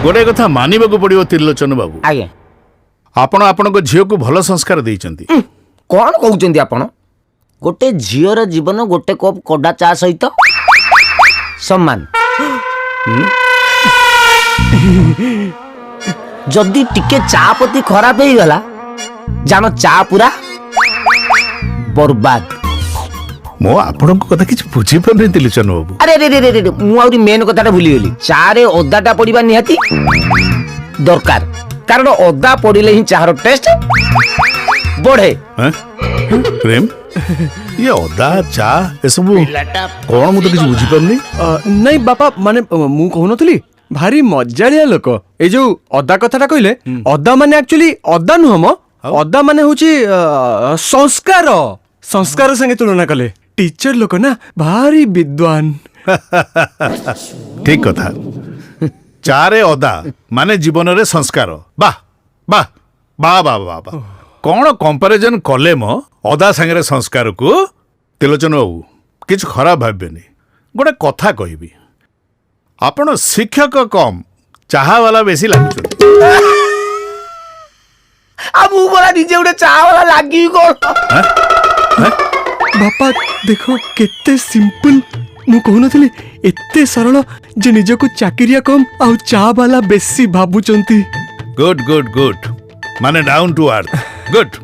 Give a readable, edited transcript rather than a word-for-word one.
गोटे कथा मानिबाकू पड़िबो त्रिलोचन बाबू आज्ञा आपण आपणक झील को भल संस्कार देइचंती कौन कहते आपण गोटे झीर जीवन गोटे कप कड़ा चा सहित सम्मान जदि टिके चा पति खराब हो गला जानो चा पूरा बर्बाद मो आपणक कथा किछ बुझी परने त्रिलोचन बाबू अरे रे रे रे मु आउरी मेन कथाटा भूली गली चा रे अदाटा पड़िबा निहाती दरकार कारण अदा पड़िले ही चाहर टेस्ट बढ़े प्रेम ये अदा चा ए सब कोन मु तो किछ बुझी परनी नहीं बापा माने मु कहनथली भारी मजालिया लोक ए जो अदा कथाटा कहले अदा माने एक्चुअली अदा नुहम अदा माने होची संस्कार संस्कार संगे तुलना कले टीचर लोक ना भारी विद्वान ठीक कथा चारे अदा माने जीवन रे संस्कार वाह वाह वाह वाह वाह वाह कौन कंपैरिजन कले मो अदा संगे संस्कार को त्रिलोचन बाबू किछ खराब भाबेनी गोटे कथा कहबी आपण शिक्षक कम चाहा वाला बेसी लागुछ अब मु बोला निजे उडे चा वाला लागी कोन बापा देखो केते सिंपल मु कहनथली एते सरल जे निजको चाकरिया कम आउ चा वाला बेसी भाबुचंती गुड गुड गुड माने डाउन टू अर्थ गुड